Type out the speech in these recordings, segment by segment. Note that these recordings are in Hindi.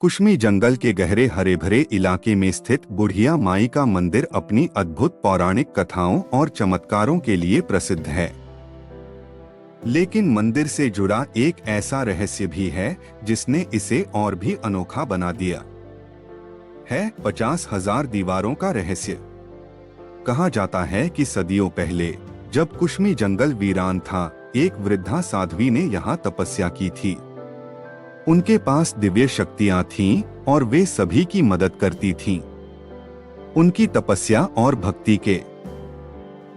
कुश्मी जंगल के गहरे हरे भरे इलाके में स्थित बुढ़िया माई का मंदिर अपनी अद्भुत पौराणिक कथाओं और चमत्कारों के लिए प्रसिद्ध है। लेकिन मंदिर से जुड़ा एक ऐसा रहस्य भी है जिसने इसे और भी अनोखा बना दिया है 50,000 दीवारों का रहस्य। कहा जाता है कि सदियों पहले जब कुश्मी जंगल वीरान था, एक वृद्धा साध्वी ने यहाँ तपस्या की थी। उनके पास दिव्य शक्तियां थीं और वे सभी की मदद करती थीं। उनकी तपस्या और भक्ति के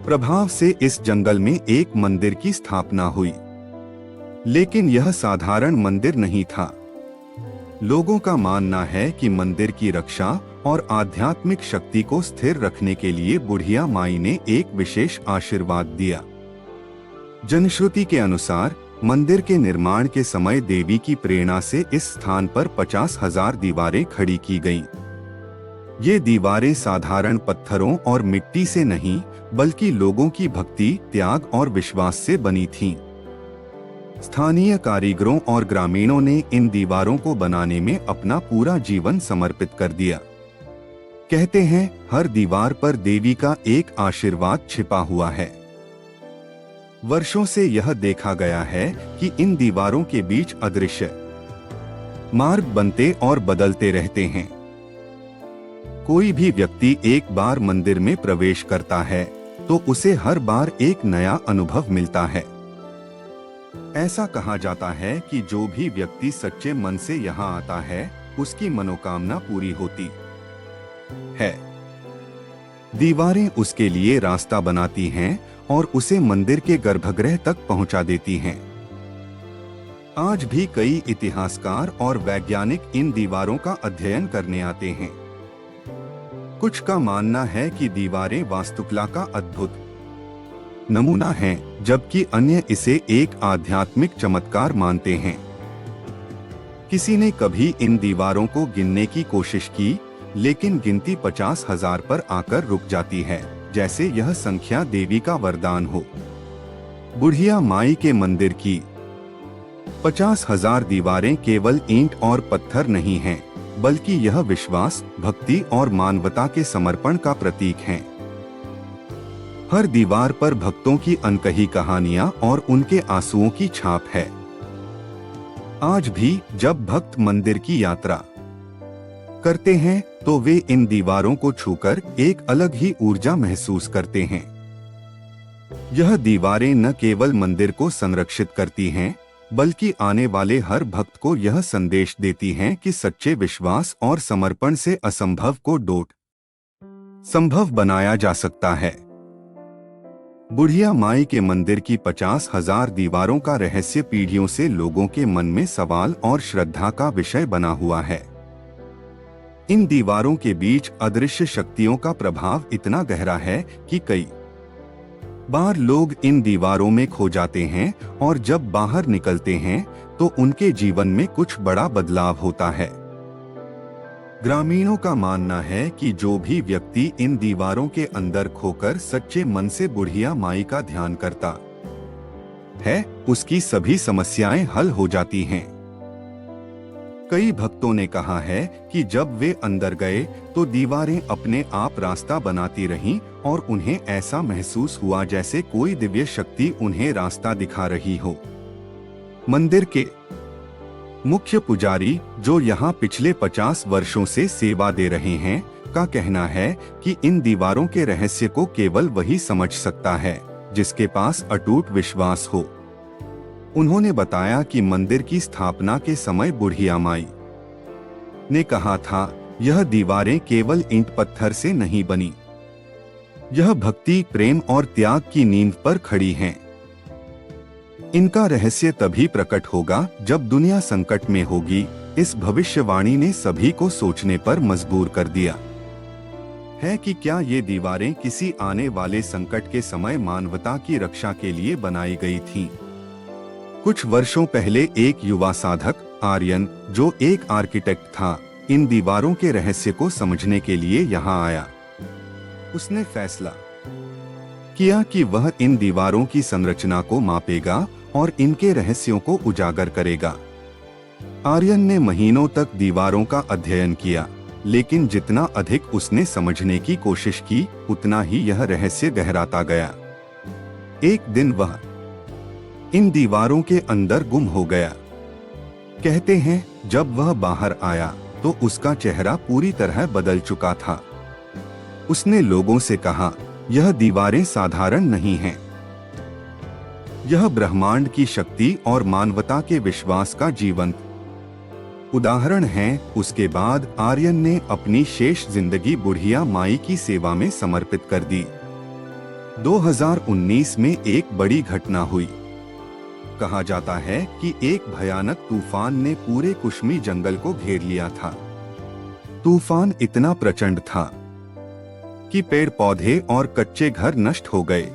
प्रभाव से इस जंगल में एक मंदिर की स्थापना हुई। लेकिन यह साधारण मंदिर नहीं था। लोगों का मानना है कि मंदिर की रक्षा और आध्यात्मिक शक्ति को स्थिर रखने के लिए बुढ़िया माई ने एक विशेष आशीर्वाद दिया। जनश्रुति के अनुसार मंदिर के निर्माण के समय देवी की प्रेरणा से इस स्थान पर 50,000 दीवारें खड़ी की गईं। ये दीवारें साधारण पत्थरों और मिट्टी से नहीं, बल्कि लोगों की भक्ति, त्याग और विश्वास से बनी थीं। स्थानीय कारीगरों और ग्रामीणों ने इन दीवारों को बनाने में अपना पूरा जीवन समर्पित कर दिया। कहते हैं, हर दीवार पर देवी का एक आशीर्वाद छिपा हुआ है। वर्षों से यह देखा गया है कि इन दीवारों के बीच अदृश्य मार्ग बनते और बदलते रहते हैं। कोई भी व्यक्ति एक बार मंदिर में प्रवेश करता है तो उसे हर बार एक नया अनुभव मिलता है। ऐसा कहा जाता है कि जो भी व्यक्ति सच्चे मन से यहाँ आता है, उसकी मनोकामना पूरी होती है। दीवारें उसके लिए रास्ता बनाती हैं और उसे मंदिर के गर्भगृह तक पहुंचा देती हैं। आज भी कई इतिहासकार और वैज्ञानिक इन दीवारों का अध्ययन करने आते हैं। कुछ का मानना है कि दीवारें वास्तुकला का अद्भुत नमूना हैं, जबकि अन्य इसे एक आध्यात्मिक चमत्कार मानते हैं। किसी ने कभी इन दीवारों को गिनने की कोशिश की, लेकिन गिनती 50,000 पर आकर रुक जाती है, जैसे यह संख्या देवी का वरदान हो। बुढ़िया माई के मंदिर की 50,000 दीवारें केवल ईंट और पत्थर नहीं हैं, बल्कि यह विश्वास, भक्ति और मानवता के समर्पण का प्रतीक हैं। हर दीवार पर भक्तों की अनकही कहानियां और उनके आंसुओं की छाप है। आज भी जब भक्त मंदिर की यात्रा करते हैं तो वे इन दीवारों को छूकर एक अलग ही ऊर्जा महसूस करते हैं। यह दीवारें न केवल मंदिर को संरक्षित करती हैं, बल्कि आने वाले हर भक्त को यह संदेश देती हैं कि सच्चे विश्वास और समर्पण से असंभव को संभव बनाया जा सकता है। बुढ़िया माई के मंदिर की 50,000 दीवारों का रहस्य पीढ़ियों से लोगों के मन में सवाल और श्रद्धा का विषय बना हुआ है। इन दीवारों के बीच अदृश्य शक्तियों का प्रभाव इतना गहरा है कि कई बार लोग इन दीवारों में खो जाते हैं और जब बाहर निकलते हैं तो उनके जीवन में कुछ बड़ा बदलाव होता है। ग्रामीणों का मानना है कि जो भी व्यक्ति इन दीवारों के अंदर खोकर सच्चे मन से बुढ़िया माई का ध्यान करता है, उसकी सभी समस्याएं हल हो जाती हैं। कई भक्तों ने कहा है कि जब वे अंदर गए तो दीवारें अपने आप रास्ता बनाती रहीं और उन्हें ऐसा महसूस हुआ जैसे कोई दिव्य शक्ति उन्हें रास्ता दिखा रही हो। मंदिर के मुख्य पुजारी, जो यहाँ पिछले 50 वर्षों से सेवा दे रहे हैं, का कहना है कि इन दीवारों के रहस्य को केवल वही समझ सकता है जिसके पास अटूट विश्वास हो। उन्होंने बताया कि मंदिर की स्थापना के समय बुढ़िया माई ने कहा था, यह दीवारें केवल ईंट पत्थर से नहीं बनी। यह भक्ति, प्रेम और त्याग की नींव पर खड़ी हैं। इनका रहस्य तभी प्रकट होगा जब दुनिया संकट में होगी। इस भविष्यवाणी ने सभी को सोचने पर मजबूर कर दिया है कि क्या ये दीवारें किसी आने वाले संकट के समय मानवता की रक्षा के लिए बनाई गई थीं। कुछ वर्षों पहले एक युवा साधक आर्यन, जो एक आर्किटेक्ट था, इन दीवारों के रहस्य को समझने के लिए यहाँ आया। उसने फैसला किया कि वह इन दीवारों की संरचना को मापेगा और इनके रहस्यों को उजागर करेगा। आर्यन ने महीनों तक दीवारों का अध्ययन किया, लेकिन जितना अधिक उसने समझने की कोशिश की, उतना ही यह रहस्य गहराता गया। एक दिन वह इन दीवारों के अंदर गुम हो गया। कहते हैं, जब वह बाहर आया तो उसका चेहरा पूरी तरह बदल चुका था। उसने लोगों से कहा, यह दीवारें साधारण नहीं हैं। यह ब्रह्मांड की शक्ति और मानवता के विश्वास का जीवंत उदाहरण है। उसके बाद आर्यन ने अपनी शेष जिंदगी बुढ़िया माई की सेवा में समर्पित कर दी। 2019 में एक बड़ी घटना हुई। कहा जाता है कि एक भयानक तूफान ने पूरे कुश्मी जंगल को घेर लिया था। तूफान इतना प्रचंड था कि पेड़ पौधे और कच्चे घर नष्ट हो गए।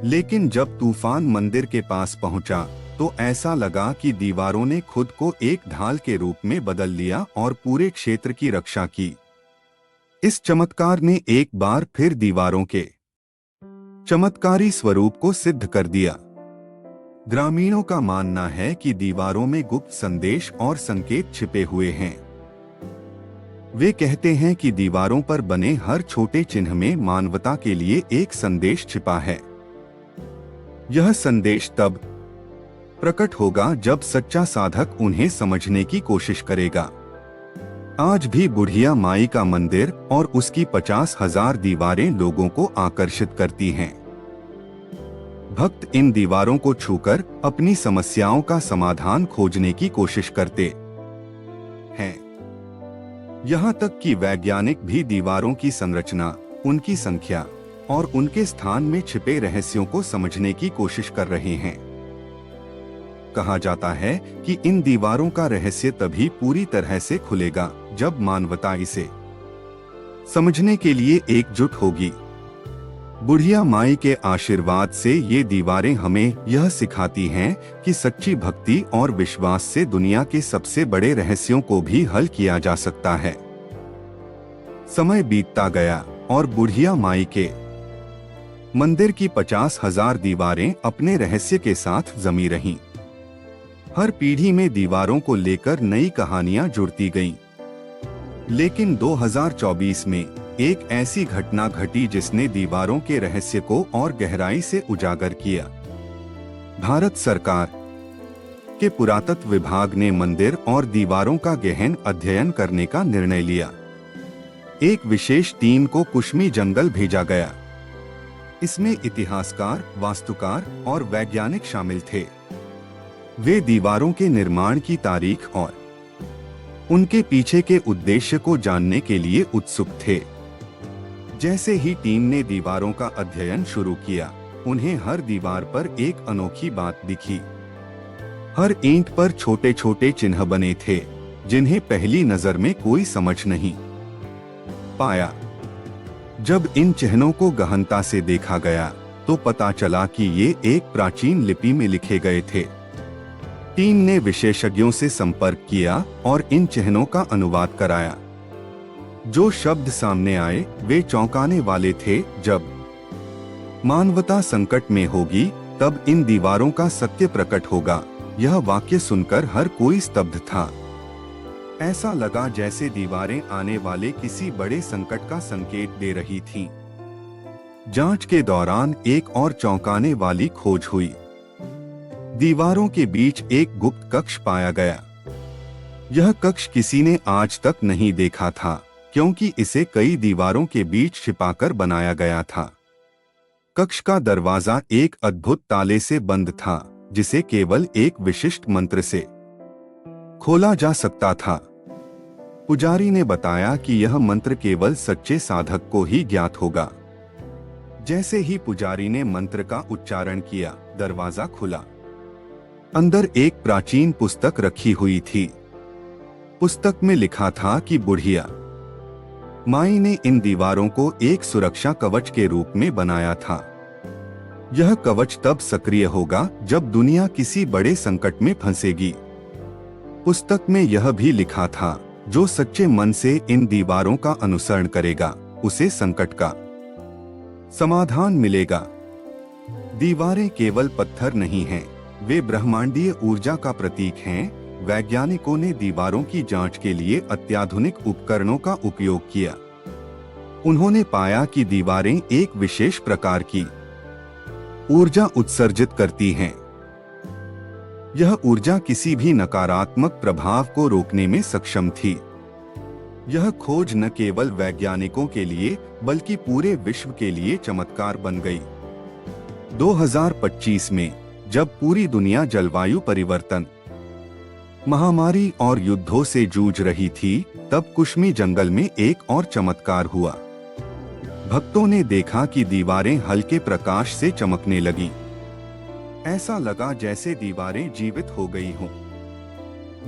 लेकिन जब तूफान मंदिर के पास पहुंचा तो ऐसा लगा कि दीवारों ने खुद को एक ढाल के रूप में बदल लिया और पूरे क्षेत्र की रक्षा की। इस चमत्कार ने एक बार फिर दीवारों के चमत्कारी स्वरूप को सिद्ध कर दिया। ग्रामीणों का मानना है कि दीवारों में गुप्त संदेश और संकेत छिपे हुए हैं। वे कहते हैं कि दीवारों पर बने हर छोटे चिन्ह में मानवता के लिए एक संदेश छिपा है। यह संदेश तब प्रकट होगा जब सच्चा साधक उन्हें समझने की कोशिश करेगा। आज भी बुढ़िया माई का मंदिर और उसकी 50,000 दीवारें लोगों को आकर्षित करती हैं। भक्त इन दीवारों को छूकर अपनी समस्याओं का समाधान खोजने की कोशिश करते हैं। यहाँ तक कि वैज्ञानिक भी दीवारों की संरचना, उनकी संख्या और उनके स्थान में छिपे रहस्यों को समझने की कोशिश कर रहे हैं। कहा जाता है कि इन दीवारों का रहस्य तभी पूरी तरह से खुलेगा जब मानवता इसे समझने के लिए एकजुट होगी। बुढ़िया माई के आशीर्वाद से ये दीवारें हमें यह सिखाती हैं कि सच्ची भक्ति और विश्वास से दुनिया के सबसे बड़े रहस्यों को भी हल किया जा सकता है। समय बीतता गया और बुढ़िया माई के मंदिर की 50,000 दीवारें अपने रहस्य के साथ जमी रहीं। हर पीढ़ी में दीवारों को लेकर नई कहानियां जुड़ती गईं। लेकिन 2024 में एक ऐसी घटना घटी जिसने दीवारों के रहस्य को और गहराई से उजागर किया। भारत सरकार के पुरातत्व विभाग ने मंदिर और दीवारों का गहन अध्ययन करने का निर्णय लिया। एक विशेष टीम को कुश्मी जंगल भेजा गया। इसमें इतिहासकार, वास्तुकार और वैज्ञानिक शामिल थे। वे दीवारों के निर्माण की तारीख और उनके पीछे के उद्देश्य को जानने के लिए उत्सुक थे। जैसे ही टीम ने दीवारों का अध्ययन शुरू किया, उन्हें हर दीवार पर एक अनोखी बात दिखी। हर ईंट पर छोटे छोटे चिन्ह बने थे, जिन्हें पहली नजर में कोई समझ नहीं पाया। जब इन चिन्हों को गहनता से देखा गया, तो पता चला कि ये एक प्राचीन लिपि में लिखे गए थे। टीम ने विशेषज्ञों से संपर्क किया और इन चिन्हों का अनुवाद कराया। जो शब्द सामने आए वे चौंकाने वाले थे। जब मानवता संकट में होगी, तब इन दीवारों का सत्य प्रकट होगा। यह वाक्य सुनकर हर कोई स्तब्ध था। ऐसा लगा जैसे दीवारें आने वाले किसी बड़े संकट का संकेत दे रही थीं। जांच के दौरान एक और चौंकाने वाली खोज हुई। दीवारों के बीच एक गुप्त कक्ष पाया गया। यह कक्ष किसी ने आज तक नहीं देखा था, क्योंकि इसे कई दीवारों के बीच छिपाकर बनाया गया था। कक्ष का दरवाजा एक अद्भुत ताले से बंद था, जिसे केवल एक विशिष्ट मंत्र से खोला जा सकता था। पुजारी ने बताया कि यह मंत्र केवल सच्चे साधक को ही ज्ञात होगा। जैसे ही पुजारी ने मंत्र का उच्चारण किया, दरवाजा खुला। अंदर एक प्राचीन पुस्तक रखी हुई थी। पुस्तक में लिखा था कि बुढ़िया माई ने इन दीवारों को एक सुरक्षा कवच के रूप में बनाया था। यह कवच तब सक्रिय होगा जब दुनिया किसी बड़े संकट में फंसेगी। पुस्तक में यह भी लिखा था, जो सच्चे मन से इन दीवारों का अनुसरण करेगा, उसे संकट का समाधान मिलेगा। दीवारें केवल पत्थर नहीं हैं, वे ब्रह्मांडीय ऊर्जा का प्रतीक हैं। वैज्ञानिकों ने दीवारों की जांच के लिए अत्याधुनिक उपकरणों का उपयोग किया। उन्होंने पाया कि दीवारें एक विशेष प्रकार की ऊर्जा उत्सर्जित करती हैं। यह ऊर्जा किसी भी नकारात्मक प्रभाव को रोकने में सक्षम थी। यह खोज न केवल वैज्ञानिकों के लिए बल्कि पूरे विश्व के लिए चमत्कार बन गई। 2025 में जब पूरी दुनिया जलवायु परिवर्तन, महामारी और युद्धों से जूझ रही थी, तब कुश्मी जंगल में एक और चमत्कार हुआ। भक्तों ने देखा कि दीवारें हल्के प्रकाश से चमकने लगीं। ऐसा लगा जैसे दीवारें जीवित हो गई हों।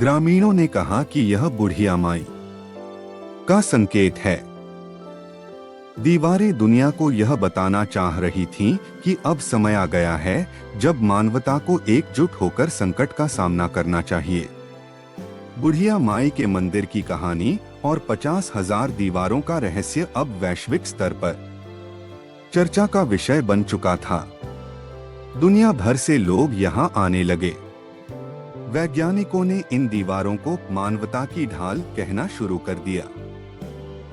ग्रामीणों ने कहा कि यह बुढ़िया माई का संकेत है। दीवारें दुनिया को यह बताना चाह रही थीं कि अब समय आ गया है जब मानवता को एकजुट होकर संकट का सामना करना चाहिए। बुढ़िया माई के मंदिर की कहानी और 50,000 दीवारों का रहस्य अब वैश्विक स्तर पर चर्चा का विषय बन चुका था। दुनिया भर से लोग यहां आने लगे। वैज्ञानिकों ने इन दीवारों को मानवता की ढाल कहना शुरू कर दिया।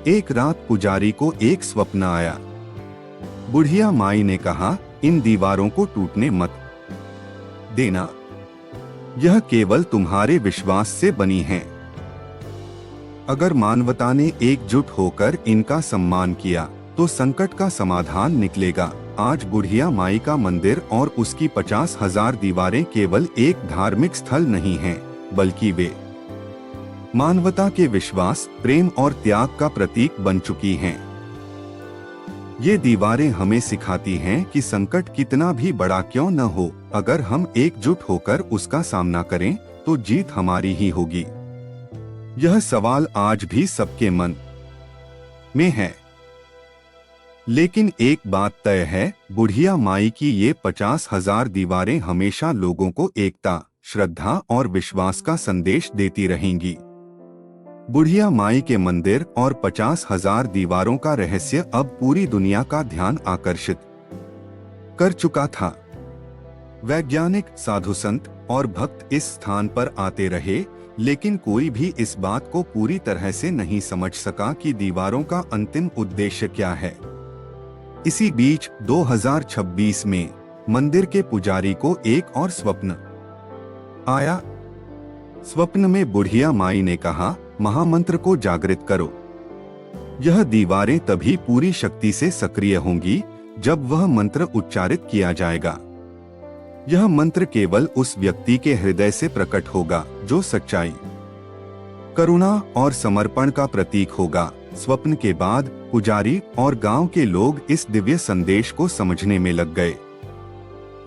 एक रात पुजारी को एक स्वप्न आया। बुढ़िया माई ने कहा, इन दीवारों को टूटने मत देना, यह केवल तुम्हारे विश्वास से बनी हैं। अगर मानवता ने एकजुट होकर इनका सम्मान किया तो संकट का समाधान निकलेगा। आज बुढ़िया माई का मंदिर और उसकी 50,000 दीवारें केवल एक धार्मिक स्थल नहीं हैं, बल्कि वे मानवता के विश्वास, प्रेम और त्याग का प्रतीक बन चुकी हैं। ये दीवारें हमें सिखाती हैं कि संकट कितना भी बड़ा क्यों न हो, अगर हम एकजुट होकर उसका सामना करें तो जीत हमारी ही होगी। यह सवाल आज भी सबके मन में है, लेकिन एक बात तय है, बुढ़िया माई की ये 50,000 दीवारें हमेशा लोगों को एकता, श्रद्धा और विश्वास का संदेश देती रहेंगी। बुढ़िया माई के मंदिर और 50,000 दीवारों का रहस्य अब पूरी दुनिया का ध्यान आकर्षित कर चुका था। वैज्ञानिक, साधु संत और भक्त इस स्थान पर आते रहे, लेकिन कोई भी इस बात को पूरी तरह से नहीं समझ सका कि दीवारों का अंतिम उद्देश्य क्या है। इसी बीच 2026 में मंदिर के पुजारी को एक और स्वप्न आया। स्वप्न में बुढ़िया माई ने कहा, महामंत्र को जागृत करो। यह दीवारें तभी पूरी शक्ति से सक्रिय होंगी जब वह मंत्र उच्चारित किया जाएगा। यह मंत्र केवल उस व्यक्ति के हृदय से प्रकट होगा जो सच्चाई, करुणा और समर्पण का प्रतीक होगा। स्वप्न के बाद पुजारी और गांव के लोग इस दिव्य संदेश को समझने में लग गए,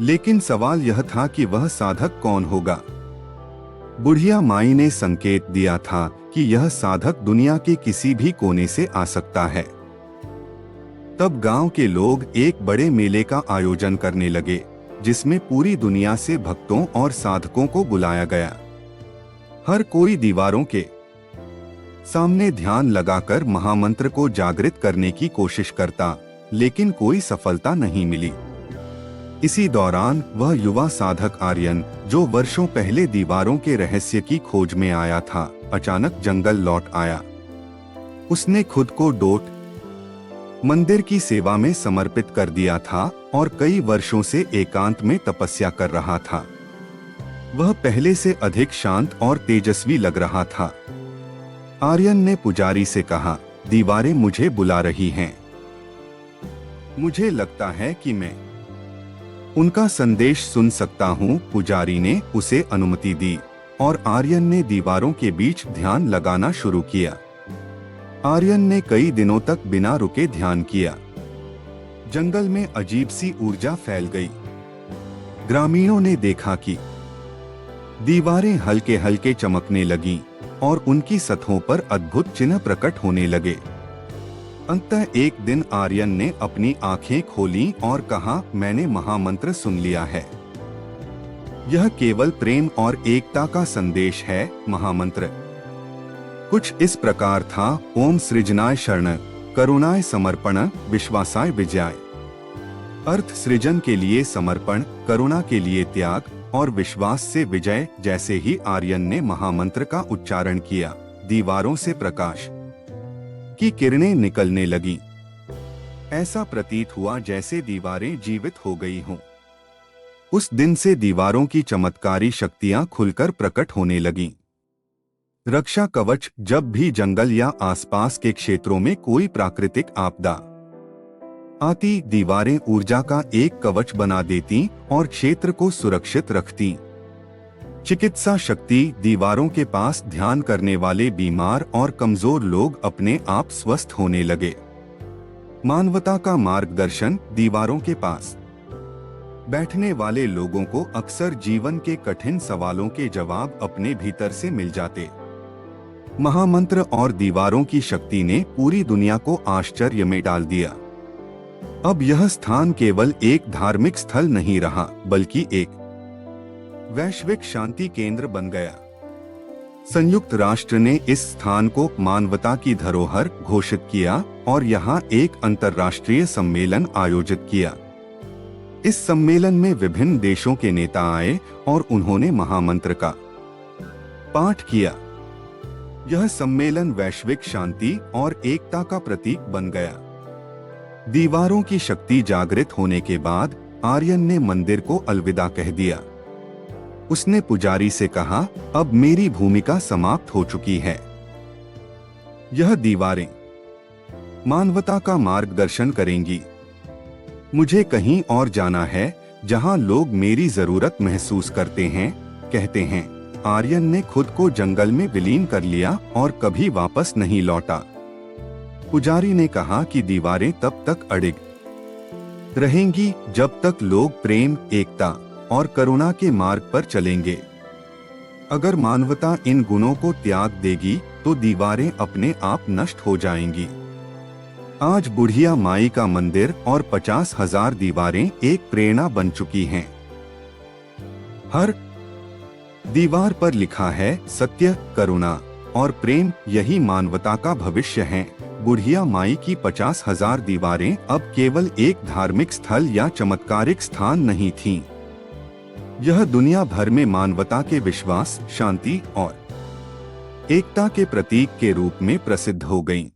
लेकिन सवाल यह था कि वह साधक कौन होगा। बुढ़िया माई ने संकेत दिया था कि यह साधक दुनिया के किसी भी कोने से आ सकता है। तब गांव के लोग एक बड़े मेले का आयोजन करने लगे, जिसमें पूरी दुनिया से भक्तों और साधकों को बुलाया गया। हर कोई दीवारों के सामने ध्यान लगाकर महामंत्र को जागृत करने की कोशिश करता, लेकिन कोई सफलता नहीं मिली। इसी दौरान वह युवा साधक आर्यन, जो वर्षों पहले दीवारों के रहस्य की खोज में आया था, अचानक जंगल लौट आया। उसने खुद को डोट मंदिर की सेवा में समर्पित कर दिया था और कई वर्षों से एकांत में तपस्या कर रहा था। वह पहले से अधिक शांत और तेजस्वी लग रहा था। आर्यन ने पुजारी से कहा, दीवारें मुझे बुला रही हैं। मुझे लगता है कि मैं उनका संदेश सुन सकता हूँ। पुजारी ने उसे अनुमति दी और आर्यन ने दीवारों के बीच ध्यान लगाना शुरू किया। आर्यन ने कई दिनों तक बिना रुके ध्यान किया। जंगल में अजीब सी ऊर्जा फैल गई। ग्रामीणों ने देखा कि दीवारें हल्के हल्के चमकने लगीं और उनकी सतहों पर अद्भुत चिन्ह प्रकट होने लगे। अंततः एक दिन आर्यन ने अपनी आंखें खोलीं और कहा, मैंने महामंत्र सुन लिया है। यह केवल प्रेम और एकता का संदेश है। महामंत्र कुछ इस प्रकार था, ओम सृजनाय शरण, करुणाय समर्पण, विश्वासाय विजयाय। अर्थ सृजन के लिए समर्पण, करुणा के लिए त्याग और विश्वास से विजय। जैसे ही आर्यन ने महामंत्र का उच्चारण किया, दीवारों से प्रकाश की किरणें निकलने लगीं। ऐसा प्रतीत हुआ जैसे दीवारें जीवित हो गई हों। उस दिन से दीवारों की चमत्कारी शक्तियां खुलकर प्रकट होने लगीं। रक्षा कवच। जब भी जंगल या आसपास के क्षेत्रों में कोई प्राकृतिक आपदा आती, दीवारें ऊर्जा का एक कवच बना देती और क्षेत्र को सुरक्षित रखती। चिकित्सा शक्ति। दीवारों के पास ध्यान करने वाले बीमार और कमजोर लोग अपने आप स्वस्थ होने लगे। मानवता का मार्गदर्शन। दीवारों के पास बैठने वाले लोगों को अक्सर जीवन के कठिन सवालों के जवाब अपने भीतर से मिल जाते। महामंत्र और दीवारों की शक्ति ने पूरी दुनिया को आश्चर्य में डाल दिया। अब यह स्थान केवल एक धार्मिक स्थल नहीं रहा, बल्कि एक वैश्विक शांति केंद्र बन गया। संयुक्त राष्ट्र ने इस स्थान को मानवता की धरोहर घोषित किया और यहाँ एक अंतर्राष्ट्रीय सम्मेलन आयोजित किया। इस सम्मेलन में विभिन्न देशों के नेता आए और उन्होंने महामंत्र का पाठ किया। यह सम्मेलन वैश्विक शांति और एकता का प्रतीक बन गया। दीवारों की शक्ति जागृत होने के बाद आर्यन ने मंदिर को अलविदा कह दिया। उसने पुजारी से कहा, अब मेरी भूमिका समाप्त हो चुकी है। यह दीवारें मानवता का मार्गदर्शन करेंगी। मुझे कहीं और जाना है जहां लोग मेरी जरूरत महसूस करते हैं, कहते हैं। आर्यन ने खुद को जंगल में विलीन कर लिया और कभी वापस नहीं लौटा। पुजारी ने कहा कि दीवारें तब तक अडिग रहेंगी जब तक लोग प्रेम, एकता और करुणा के मार्ग पर चलेंगे। अगर मानवता इन गुणों को त्याग देगी तो दीवारें अपने आप नष्ट हो जाएंगी। आज बुढ़िया माई का मंदिर और 50,000 दीवारें एक प्रेरणा बन चुकी हैं। हर दीवार पर लिखा है सत्य, करुणा और प्रेम, यही मानवता का भविष्य है। बुढ़िया माई की 50,000 दीवारें अब केवल एक धार्मिक स्थल या चमत्कारिक स्थान नहीं थीं। यह दुनिया भर में मानवता के विश्वास, शांति और एकता के प्रतीक के रूप में प्रसिद्ध हो गईं।